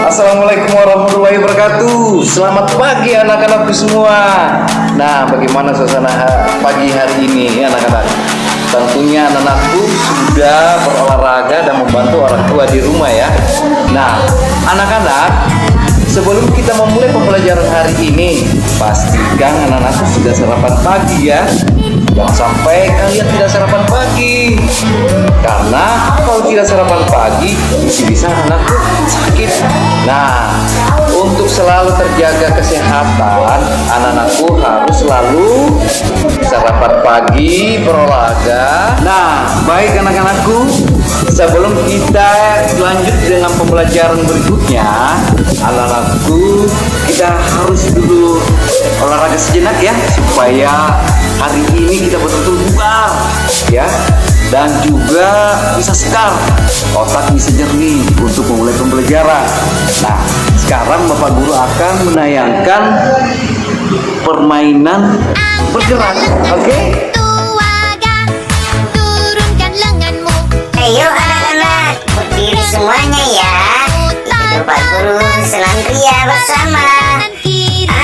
Assalamualaikum warahmatullahi wabarakatuh. Selamat pagi anak-anakku semua. Nah, bagaimana suasana pagi hari ini anak-anak? Tentunya anak-anakku sudah berolahraga dan membantu orang tua di rumah ya. Nah, anak-anak, sebelum kita memulai pembelajaran hari ini, pastikan anak-anakku sudah sarapan pagi ya. Jangan sampai kalian tidak sarapan pagi, karena kalau tidak sarapan pagi bisa anakku sakit. Nah, untuk selalu terjaga kesehatan, anak-anakku harus selalu sarapan pagi, berolahraga. Nah, baik anak-anakku, sebelum kita lanjut dengan pembelajaran berikutnya, anak-anakku, kita harus dulu olahraga sejenak ya, supaya hari ini kita betul-betul bugar ya, dan juga bisa segar, otak bisa jernih untuk memulai pembelajaran. Nah, sekarang Bapak Guru akan menayangkan permainan bergerak, oke? Ayo anak-anak, berdiri semuanya ya. Ikuti Pak Guru senam pria bersama.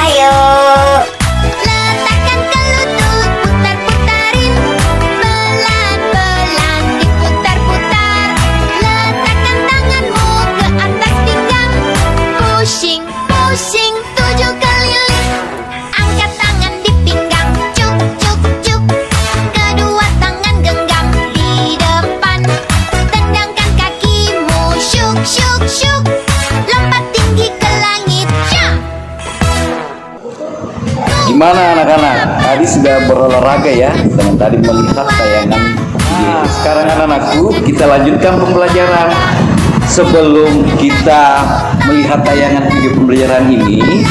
Ayo. Pusing 7 keliling, angkat tangan di pinggang, cuk cuk cuk. Kedua tangan genggam di depan, tendangkan kakimu, syuk syuk syuk. Lompat tinggi ke langit, syuk. Gimana anak-anak? Tadi sudah berolahraga ya, dan tadi melihat tayangan. Nah, sekarang anak-anakku, kita lanjutkan pembelajaran. Sebelum kita melihat tayangan video pembelajaran ini,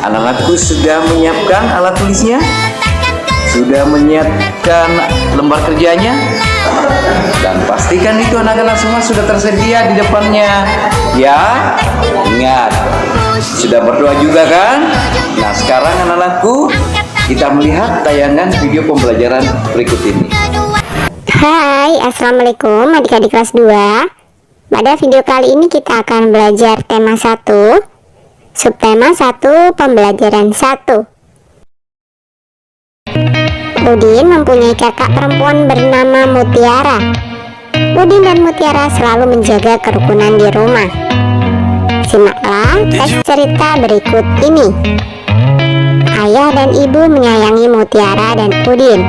anak-anakku sudah menyiapkan alat tulisnya, sudah menyiapkan lembar kerjanya, dan pastikan itu anak-anak semua sudah tersedia di depannya ya. Ingat, sudah berdoa juga kan? Nah, sekarang anak-anakku, kita melihat tayangan video pembelajaran berikut ini. Hai, assalamualaikum adik-adik kelas 2. Pada video kali ini kita akan belajar tema 1, subtema 1, pembelajaran 1. Udin mempunyai kakak perempuan bernama Mutiara. Udin dan Mutiara selalu menjaga kerukunan di rumah. Simaklah teks cerita berikut ini. Ayah dan ibu menyayangi Mutiara dan Udin.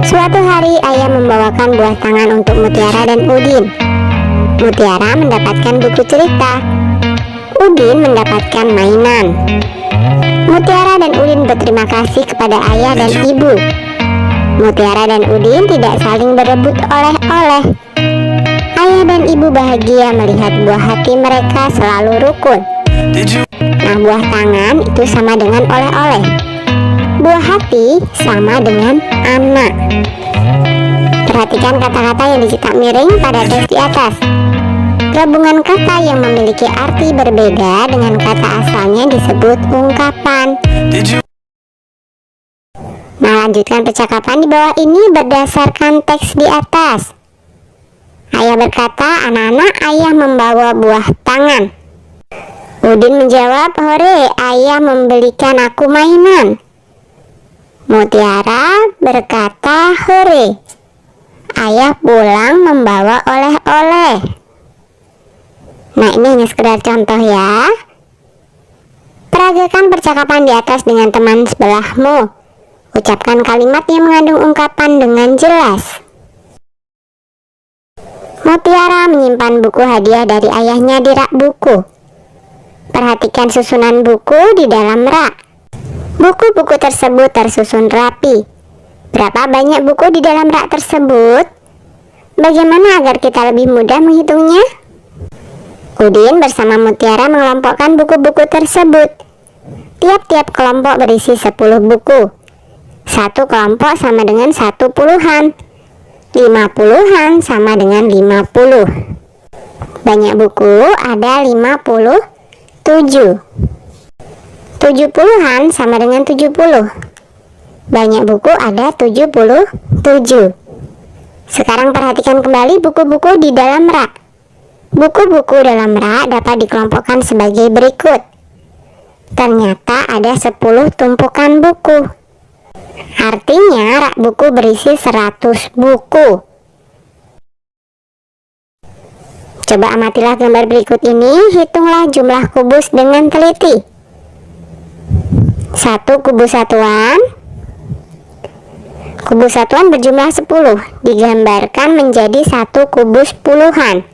Suatu hari ayah membawakan buah tangan untuk Mutiara dan Udin. Mutiara mendapatkan buku cerita, Udin mendapatkan mainan. Mutiara dan Udin berterima kasih kepada ayah dan ibu. Mutiara dan Udin tidak saling berebut oleh-oleh. Ayah dan ibu bahagia melihat buah hati mereka selalu rukun. Nah, buah tangan itu sama dengan oleh-oleh. Buah hati sama dengan anak. Perhatikan kata-kata yang dicetak miring pada teks di atas. Gabungan kata yang memiliki arti berbeda dengan kata asalnya disebut ungkapan. Nah, lanjutkan percakapan di bawah ini berdasarkan teks di atas. Ayah berkata, anak-anak, ayah membawa buah tangan. Udin menjawab, hore, ayah membelikan aku mainan. Mutiara berkata, hore, ayah pulang membawa oleh-oleh. Nah, ini hanya sekedar contoh ya. Peragakan percakapan di atas dengan teman sebelahmu. Ucapkan kalimat yang mengandung ungkapan dengan jelas. Mutiara menyimpan buku hadiah dari ayahnya di rak buku. Perhatikan susunan buku di dalam rak. Buku-buku tersebut tersusun rapi. Berapa banyak buku di dalam rak tersebut? Bagaimana agar kita lebih mudah menghitungnya? Udin bersama Mutiara mengelompokkan buku-buku tersebut. Tiap-tiap kelompok berisi 10 buku. Satu kelompok sama dengan 1 puluhan. 5 puluhan sama dengan 50. Banyak buku ada 57. 70-an sama dengan 70. Banyak buku ada 77. Sekarang perhatikan kembali buku-buku di dalam rak. Buku-buku dalam rak dapat dikelompokkan sebagai berikut. Ternyata ada 10 tumpukan buku. Artinya rak buku berisi 100 buku. Coba amatilah gambar berikut ini, hitunglah jumlah kubus dengan teliti. 1 kubus satuan. Kubus satuan berjumlah 10, digambarkan menjadi 1 kubus puluhan.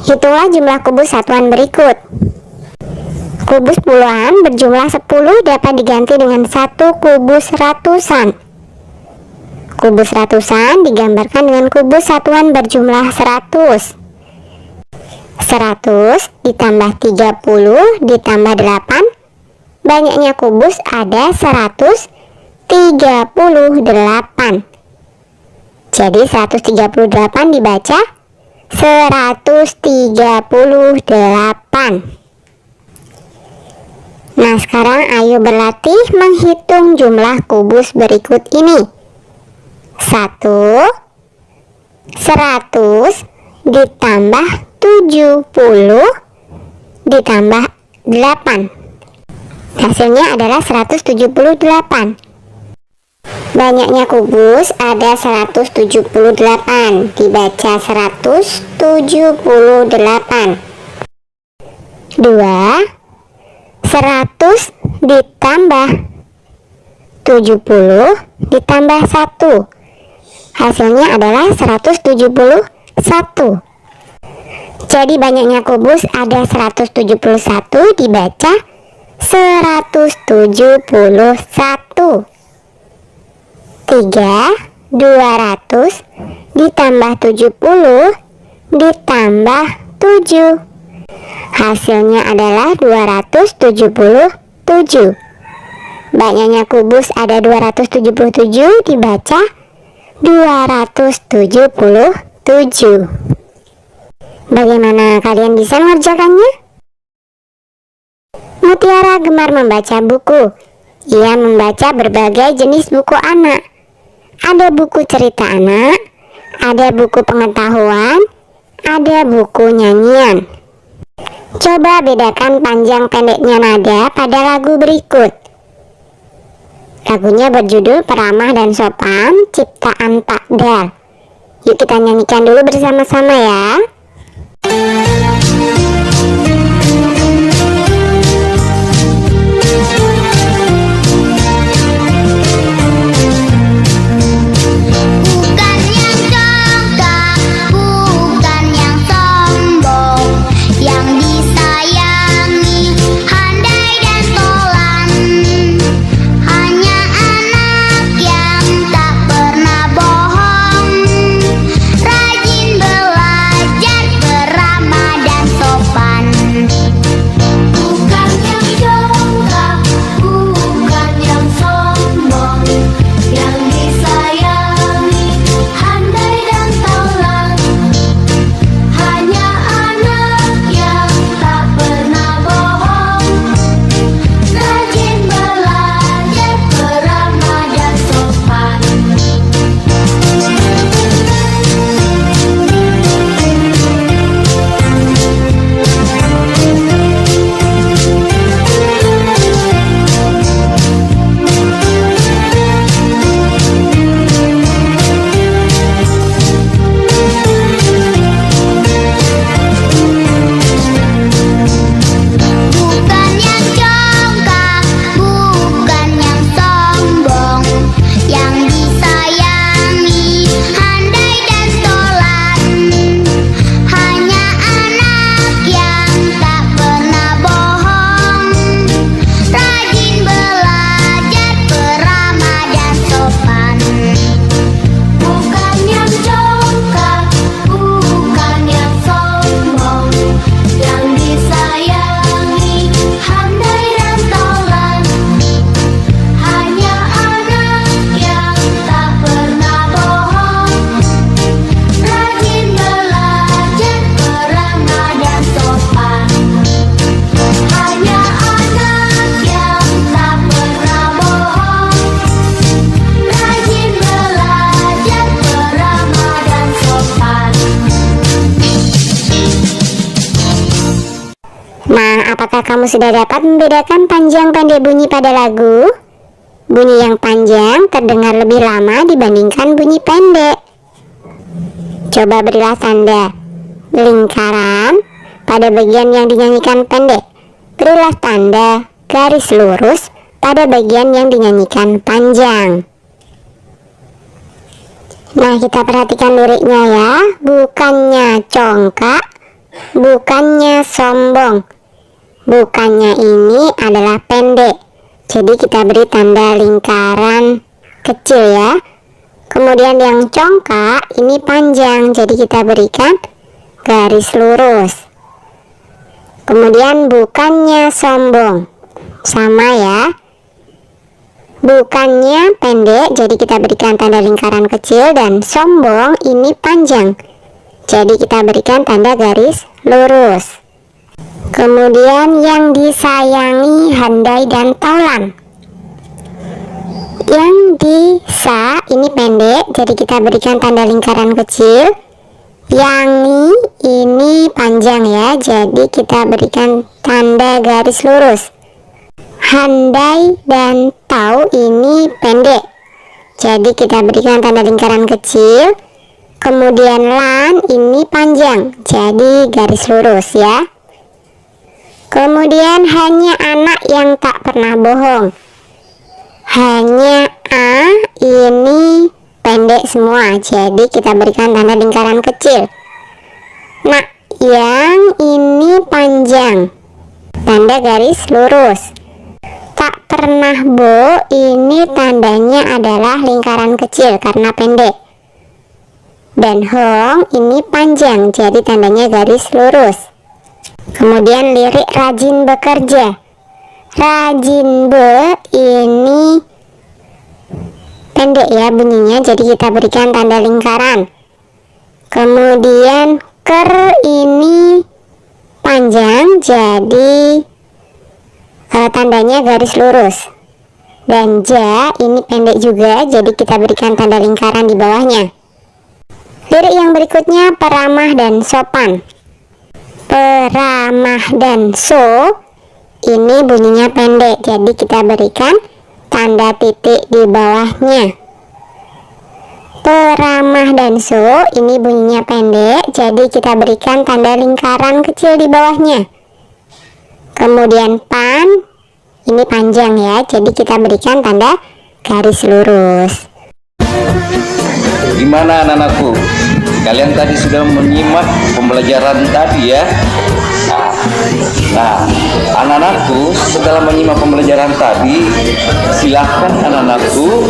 Hitunglah jumlah kubus satuan berikut. Kubus puluhan berjumlah 10 dapat diganti dengan 1 kubus ratusan. Kubus ratusan digambarkan dengan kubus satuan berjumlah 100. 100 ditambah 30 ditambah 8. Banyaknya kubus ada 138. Jadi 138 dibaca 138. Nah, sekarang ayo berlatih menghitung jumlah kubus berikut ini. 100 ditambah 70 ditambah 8. Hasilnya adalah 178. Banyaknya kubus ada 178, dibaca 178. 2. 100 ditambah 70 ditambah 1. Hasilnya adalah 171. Jadi banyaknya kubus ada 171, dibaca 171. 3. 200 ditambah 70 ditambah 7. Hasilnya adalah 277. Banyaknya kubus ada 277, dibaca 277. Bagaimana kalian bisa mengerjakannya? Mutiara gemar membaca buku. Ia membaca berbagai jenis buku anak. Ada buku cerita anak, ada buku pengetahuan, ada buku nyanyian. Coba bedakan panjang pendeknya nada pada lagu berikut. Lagunya berjudul Peramah dan Sopan, ciptaan Pak Dal. Yuk kita nyanyikan dulu bersama-sama ya. Bukan yang gagah, bukan yang sombong, yang disayangi, handai dan tolan. Hanya anak yang tak pernah bohong, rajin belajar, beramah dan sopan. Apakah kamu sudah dapat membedakan panjang pendek bunyi pada lagu? Bunyi yang panjang terdengar lebih lama dibandingkan bunyi pendek. Coba berilah tanda lingkaran pada bagian yang dinyanyikan pendek. Berilah tanda garis lurus pada bagian yang dinyanyikan panjang. Nah, kita perhatikan liriknya ya. Bukannya congkak, bukannya sombong. Bukannya ini adalah pendek. Jadi kita beri tanda lingkaran kecil ya. Kemudian yang congkak ini panjang. Jadi kita berikan garis lurus. Kemudian bukannya sombong. Sama ya. Bukannya pendek, jadi kita berikan tanda lingkaran kecil, dan sombong ini panjang. Jadi kita berikan tanda garis lurus. Kemudian yang disayangi, handai dan taulan. Yang disa ini pendek, jadi kita berikan tanda lingkaran kecil. Yangi ini panjang ya, jadi kita berikan tanda garis lurus. Handai dan tau ini pendek, jadi kita berikan tanda lingkaran kecil. Kemudian lan ini panjang, jadi garis lurus ya. Kemudian hanya anak yang tak pernah bohong. Hanya a ini pendek semua, jadi kita berikan tanda lingkaran kecil. Nak yang ini panjang, tanda garis lurus. Tak pernah bo ini tandanya adalah lingkaran kecil karena pendek. Dan hong ini panjang, jadi tandanya garis lurus. Kemudian lirik rajin bekerja. Rajin be ini pendek ya bunyinya, jadi kita berikan tanda lingkaran. Kemudian ker ini panjang, jadi tandanya garis lurus. Dan ja ini pendek juga, jadi kita berikan tanda lingkaran di bawahnya. Lirik yang berikutnya peramah dan sopan. Peramah dan so ini bunyinya pendek, jadi kita berikan tanda titik di bawahnya. Peramah dan so ini bunyinya pendek, jadi kita berikan tanda lingkaran kecil di bawahnya. Kemudian pan ini panjang ya, jadi kita berikan tanda garis lurus. Gimana anak-anakku? Kalian tadi sudah menyimak pembelajaran tadi ya. Nah, anak-anakku, setelah menyimak pembelajaran tadi, silahkan anak-anakku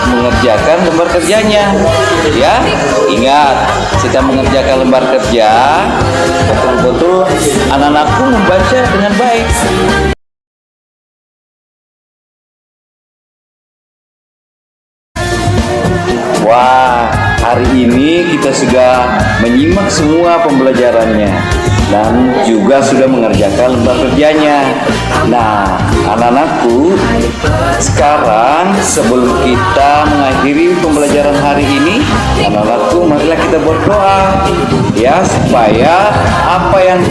mengerjakan lembar kerjanya. Ya, ingat, setelah mengerjakan lembar kerja, betul-betul anak-anakku membaca dengan baik. Wah, hari ini kita sudah menyimak semua pembelajarannya dan juga sudah mengerjakan lembar kerjanya. Nah, anak-anakku, sekarang sebelum kita mengakhiri pembelajaran hari ini, anak-anakku, marilah kita berdoa ya, supaya apa yang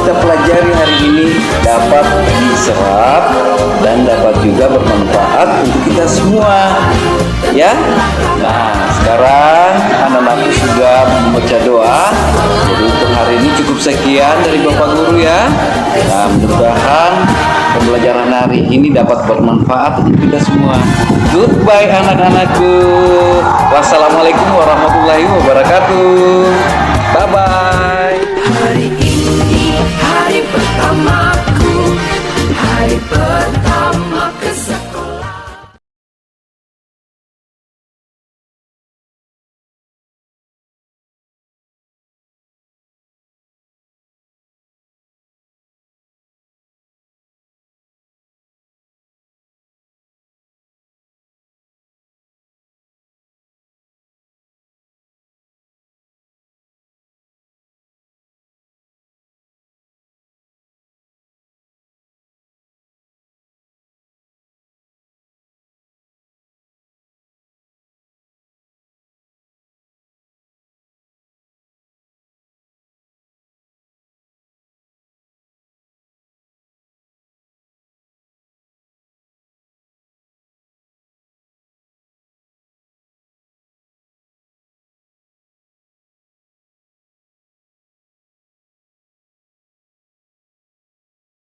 kita pelajari hari ini dapat diserap dan dapat juga bermanfaat untuk kita semua ya. Nah, sekarang anak-anakku sudah membaca doa. Jadi untuk hari ini cukup sekian dari Bapak Guru ya. Nah, mudah-mudahan pembelajaran hari ini dapat bermanfaat untuk kita semua. Goodbye anak-anakku. Wassalamualaikum warahmatullahi wabarakatuh. Bye-bye. Hari ini hari pertamaku, hari